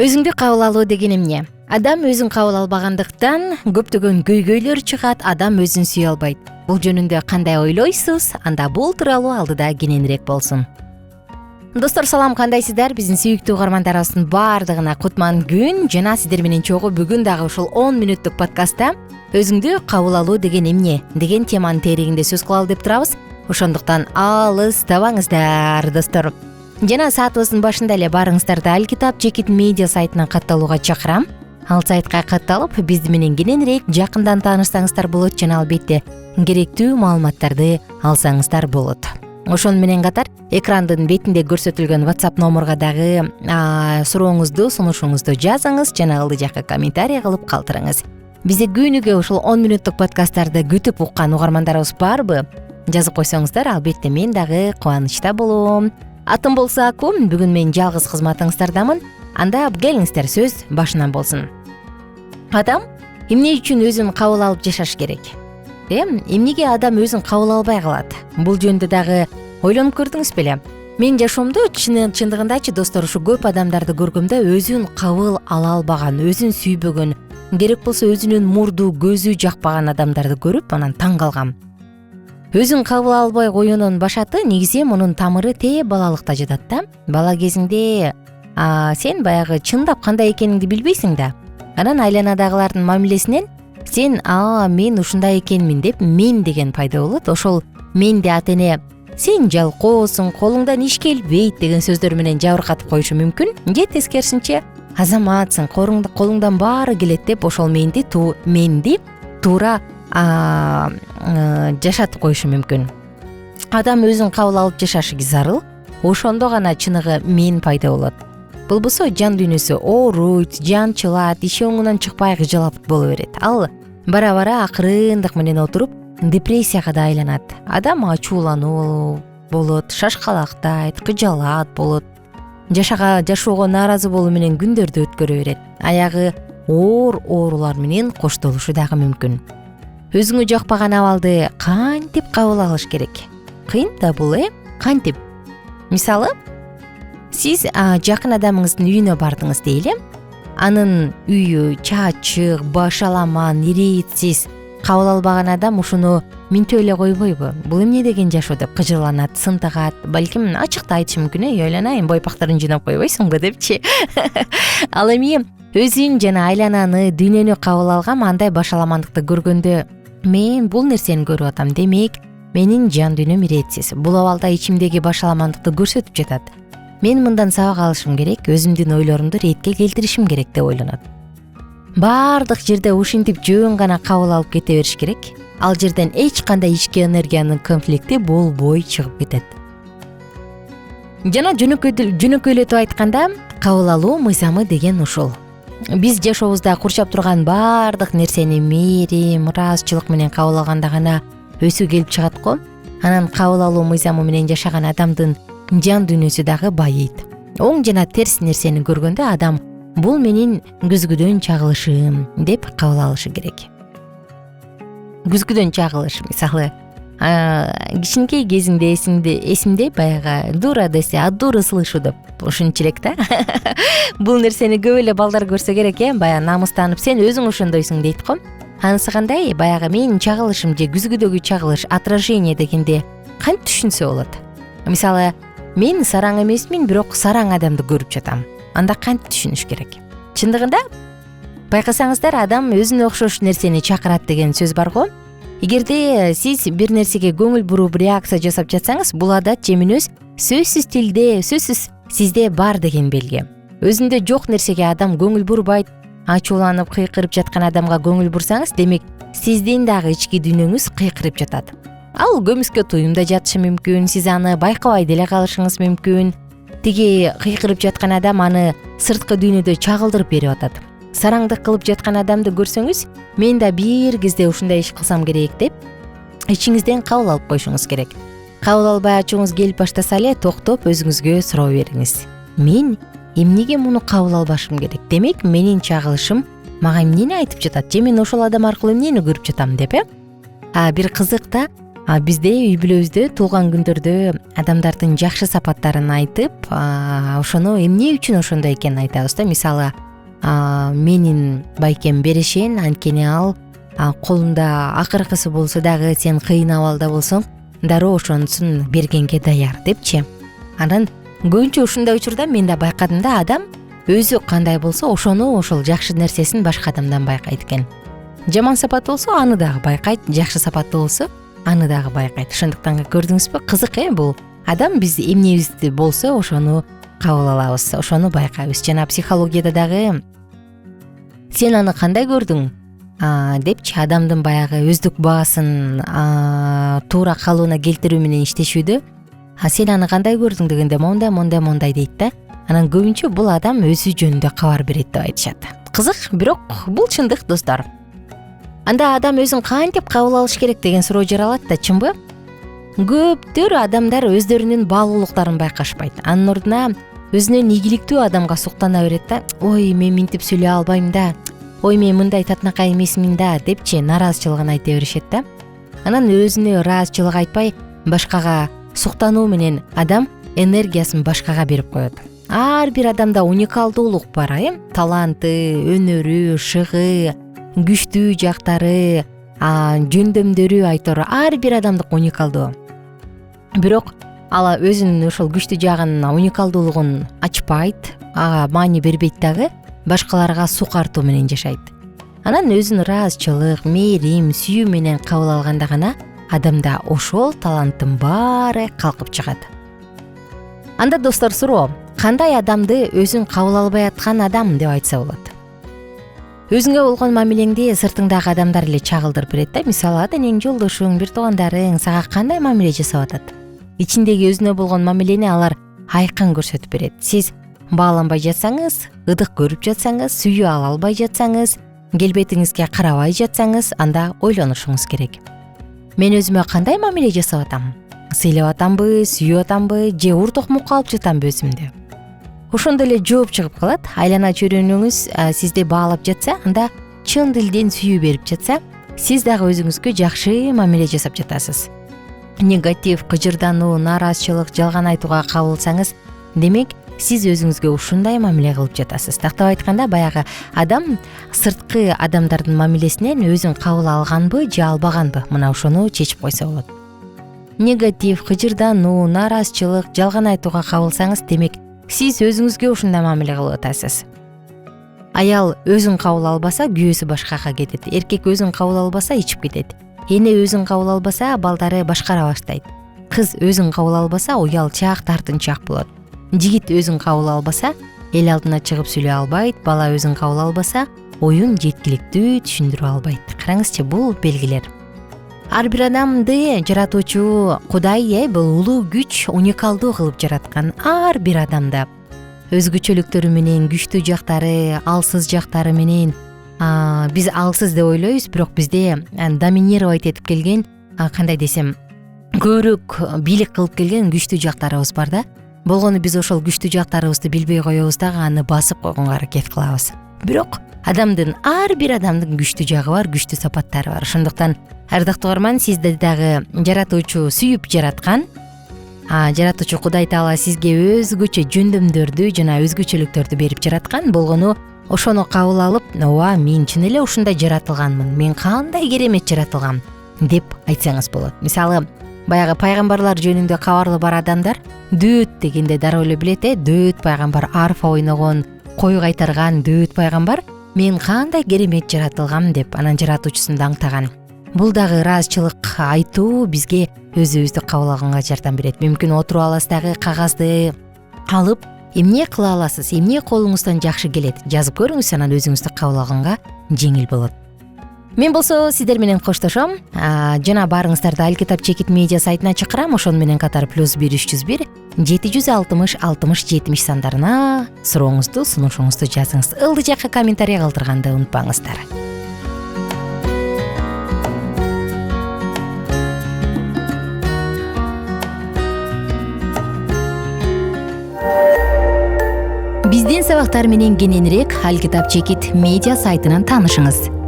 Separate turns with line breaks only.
Өзүңдү кабыл алуу деген эмне? Адам өзүн кабыл албагандыктан көптөгөн көйгөйлөр чыгат, адам өзүн сүйө албайт. Бул жөнүндө кандай ойлойсуз? Анда бул тууралуу алдыда кененирээк болсун. Достор, салам, кандайсыздар? Биздин сүйүктүү угармандарыбыздын баардыгына кутман күн жана сиздер менен чогуу бүгүн дагы ушул 10 мүнөттүк подкастта өзүңдү кабыл алуу деген эмне деген теманын тегерегинде сөз кылалы деп турабыз. Ошондуктан алыстабаңыздар, достор. Жана саатыбыздын башында эле барыңыздарды Алкитап Жекит медиа сайтынан катталууга чакырам. Ал сайтка катталып, бизди менен кененирээк жакындан таанышсаңыздар болот жана албетте керектүү маалыматтарды алсаңыздар болот. Ошону менен катар экрандын бетинде көрсөтүлгөн WhatsApp номурга дагы сурооңузду, сунушуңузду жазыңыз жана ылдый жакка комментарий кылып калтырыңыз. Бизде күнүгө ушул 10 мүнөттүк подкасттарды күтүп уккан угармандарыбыз барбы? Жазып койсоңуздар, албетте мен дагы кубанычта болом. Атым болсо Акум, бүгүн мен жалгыз кызматыңыздардамын. Анда келиңиздер, сөз башынан болсун. Адам эмне үчүн өзүн кабыл алып жашаш керек? Эмнеге адам өзүн кабыл албай калат? Бул жөнүндө дагы ойлонуп көрдүңүз беле? Мен жашоомдо чындыгындачы достор, ушу көп адамдарды көргөмдө өзүн кабыл ала албаган, өзүн сүйбөгөн, керек болсо өзүнүн мурду, көзү жакпаган адамдарды көрүп, анан таң калгам. Өзүн кабыл албай коюунун башаты негизи мунун тамыры балалыкта жатат да. Бала кезиңде сен баягы чындап кандай экениңди билбейсиң да. Анан айланадагылардын мамилесинен сен мен ушундай экенмин деп мен деген пайда болот. Ошол менди ата-эне сен жалкоосуң, колуңдан иш келбейт деген сөздөр менен жабыркатып коюшу мүмкүн. Же тескерисинче азаматсың, колуңдан баары келет деп ошол менди туура жашатып коюшу мүмкүн. Адам өзүн кабыл алып жашашы зарыл. Ошондо гана чыныгы мен пайда болот. Болбосо жан дүйнөсү ооруйт, жан чылат, иши оңунан чыкпай кыжалап боло берет. Ал бара-бара акырындык менен отуруп депрессияга да айланат. Адам ачуулануу болот, шашкалактайт, кыжалат болот. Жашоого нааразы болуу менен күндөрдү өткөрө берет. Аягы оорулар менен коштолушу дагы мүмкүн. Өзүңө жакпаган абалды кантип кабыл алыш керек? Кыйын да бул, кантип? Мисалы, сиз жакын адамыңыздын үйүнө бардыңыз дейли. Анын үйү чачык, башаламан, иретсиз. Кабыл албаган адам ушуну минтип эле койбойбу? Бул эмне деген жашоо деп кыжырланат, сынтагат, балким ачык да айтышы мүмкүн, ойланайын, бойпактарын жыйнап койбойсуңбу депчи. Ал эми өзүн жана айлананы, дүйнөнү кабыл алгам, андай башаламандыкты көргөндө мен бул нерсени көрүп атам, демек менин жан дүйнөм иретсиз. Бул абалда ичимдеги башаламандыкты көрсөтүп жатат. Мен мындан сабак алышым керек, өзүмдүн ойлорумду ретке келтиришим керек деп ойлонот. Баардык жерде ушинтип жөн гана кабыл алып кете бериш керек. Ал жерден эч кандай ички энергиянын конфликти болбой чыгып кетет. Жана жөнөкөйлөтүп айтканда, кабыл алуу мыйзамы деген ушул. Биз жашообузда курчап турган баардык нерсени мээрим, ыраазычылык менен кабыл алганда гана өсүү келип чыгат го. Анан кабыл алуу мыйзамы менен жашаган адамдын жан дүйнөсү дагы байыйт. Оң жана терс нерсени көргөндө адам бул менин күзгүдөн чагылышым деп кабыл алышы керек. Күзгүдөн чагылыш, мисалы, кичинекей кезинде эсимде баягы дура десе, а дура слышу деп ушунчелек да. Бул нерсени көп эле балдар көрсө керек, баягы намыстанып, сен өзүң ошондойсуң дейт го. Анысы кандай? Баягы менин чагылышым же күзгүдөгү чагылыш, отражение дегенде кантип түшүнсө болот? Мисалы, мен сараң эмесмин, бирок сараң адамды көрүп жатам. Анда кантип түшүнүш керек? Чындыгында байкасаңыздар, адам өзүнө окшош нерсени чакырат деген сөз бар го. Эгерде сиз бир нерсеге көңүл буруп реакция жасап жатсаңыз, бул адат жеминөз сөзсүз тилде, сөзсүз сизде бар деген белги. Өзүндө жок нерсеге адам көңүл бурбайт. Ачууланып, кыйкырып жаткан адамга көңүл бурсаңыз, демек сиздин дагы ички дүйнөңүз кыйкырып жатат. Ал көмүскө туюмда жатышы мүмкүн, сиз аны байкабай деле калышыңыз мүмкүн. Тиги кыйкырып жаткан адам аны сырткы дүйнөдө чагылдырып берип атат. Сараңдык кылып жаткан адамды көрсөңүз, мен да бир кезде ушундай иш кылсам керек деп ичиңизден кабыл алып коюшуңуз керек. Кабыл албай ачууңуз келип баштаса эле токтоп өзүңүзгө суроо бериңиз. Мен эмнеге муну кабыл албашым керек? Демек менин чагылышым мага эмнени айтып жатат? Же мен ошол адам аркылуу эмнени көрүп жатам деп, Бир кызык да, бизде үй бүлөбүздө туулган күндөрдө адамдардын жакшы сапаттарын айтып, ошону эмне үчүн ошондой экенин айтабыз да. Мисалы, менин байкем берешен, анткени ал колунда акыркысы болсо дагы сен кыйын абалда болсоң дароо ошонусун бергенге даяр депчи. Анан көбүнчө ушундай учурда мен да байкадым да, адам өзү кандай болсо ошону, ошол жакшы нерсесин башка адамдан байкайт экен. Жаман сапат болсо аны дагы байкайт, жакшы сапаттуу болсо аны дагы байкайт. Ошондуктан көрдүңүзбү, кызык бул. Адам биз эмнебизди болсо ошону кабыл алабыз, ошону байкайбыз. Жана психологияда дагы сен аны кандай көрдүң депчи, адамдын баягы өздүк баасын туура калыбына келтирүү менен иштешүүдө, сен аны кандай көрдүң дегенде мондай дейт да. Анан көбүнчө бул адам өзү жөнүндө кабар берет деп айтышат. Кызык, бирок бул чындык достор. Анда адам өзүн кантип кабыл алыш керек деген суроо жаралат да, чынбы? Көптөр адамдар өздөрүнүн баалуулуктарын байкашпайт. Анын ордуна өзүнөн ийгиликтүү адамга суктана берет да. Ой, мен минтип сүйлөй албайм да. Ой, мен мындай татынакай эмесмин да депчи нараазычылыгын айта беришет да. Анан өзүнө ыраазычылык айтпай башкага суктануу менен адам энергиясын башкага берип коет. Ар бир адамда уникалдуулук бар, таланты, өнөрү, шыгы, күчтүү жактары, жөндөмдөрү айтор ар бир адамдык уникалдуу. Бирок ала өзүнүн ошол күчтүү жагын, уникалдуулугун ачпайт, ага маани бербейт дагы, башкаларга сукартуу менен жашайт. Анан өзүн ыраазычылык, мээрим, сүйүү менен кабыл алганда гана адамда ошол таланттын баары калкып чыгат. Анда достор, суроо, кандай адамды өзүн кабыл албай аткан адам деп айтса болот? Өзүңө болгон мамилеңди сыртыңдагы адамдар эле чагылдырып берет да. Мисалы, денең, жолдошуң, бир туугандарың сага кандай мамиле жасап атат? Ичиндеги өзүнө болгон мамилени алар айкын көрсөтүп берет. Сиз бааланбай жатсаңыз, ыдык көрүп жатсаңыз, сүйүү ала албай жатсаңыз, келбетиңизге карабай жатсаңыз, анда ойлонушуңуз керек. Мен өзүмө кандай мамиле жасап атам? Сыйлап атамбы, сүйүп атамбы, же ур токмокко алып жатамбы өзүмдү? Ошондо эле жооп чыгып калат. Айлана чөйрөнүңүз сизди баалап жатса, анда чын дилден сүйүү берип жатса, сиз дагы өзүңүзгө жакшы мамиле жасап жатасыз. Негатив, кыжырдануу, нааразычылык, жалган айтууга кабылсаңыз, демек сиз өзүңүзгө ушундай мамиле кылып жатасыз. Тактап айтканда, баягы адам сырткы адамдардын мамилесинен өзүн кабыл алганбы же албаганбы, мына ошону чечип койсо болот. Негатив, кыжырдануу, нааразычылык, жалган айтууга кабылсаңыз, демек сиз өзүңүзгө ушундай мамиле кылып атасыз. Аял өзүн кабыл албаса, күйөөсү башкага кетет. Эркек өзүн кабыл албаса, ичип кетет. Эне өзүн кабыл албаса, балдары башкара баштайт. Кыз өзүн кабыл албаса, уялчаак, тартынчаак болот. Жигит өзүн кабыл албаса, эл алдына чыгып сүйлөй албайт. Бала өзүн кабыл албаса, оюн жеткиликтүү түшүндүрүп албайт. Караңызчы, бул белгилер. Ар бир адамды жаратуучу Кудай бул улуу күч, уникалдуу кылып жараткан. Ар бир адамда өзгөчөлүктөрү менен, күчтүү жактары, алсыз жактары менен, биз алсыз деп ойлойбуз, бирок бизде доминировать этип келген, кандай десем, көбүрөөк бийлик кылып келген күчтүү жактарыбыз бар да. Болгону биз ошол күчтүү жактарыбызды билбей коебуз дагы, аны басып койгонго аракет кылабыз. Бирок ар бир адамдын күчтүү жагы бар, күчтүү сапаттары бар. Ошондуктан ардактуу угарман, сизди дагы жаратуучу сүйүп жараткан. Жаратуучу Кудай Таала сизге өзгөчө жөндөмдөрдү жана өзгөчөлүктөрдү берип жараткан. Болгону ошону кабыл алып, ооба, мен чын эле ушундай жаратылганмын, мен кандай керемет жаратылгам деп айтсаңыз болот. Мисалы, баягы пайгамбарлар жөнүндө кабарлы бар адамдар дөөт дегенде дароо эле билет, дөөт пайгамбар, арфа ойногон, кой кайтарган дөөт пайгамбар мен кандай керемет жаратылгам деп анан жаратуучусун аңтаган. Бул дагы ыраазычылык айтуу бизге өзүбүздү кабыл алганга жардам берет. Мүмкүн отуруп аласыз дагы кагазды алып, эмне кыла аласыз, эмне колуңуздан жакшы келет, жазып көрүңүз, анан өзүңүздү кабыл алганга жеңил болот. Мен болсо сиздер менен коштошом. Жана баарыңыздарды Алкитап Чекит медиа сайтына чакырам. Ошону менен катар +1 301 760 60 70 сандарына сурооңузду, сунушуңузду жазыңыз. Ылдый жакка комментарий калтырганды унутпаңыздар. Биздин сабактар менен кененирээк Алкитап Чекит медиа сайтынан таанышыңыз.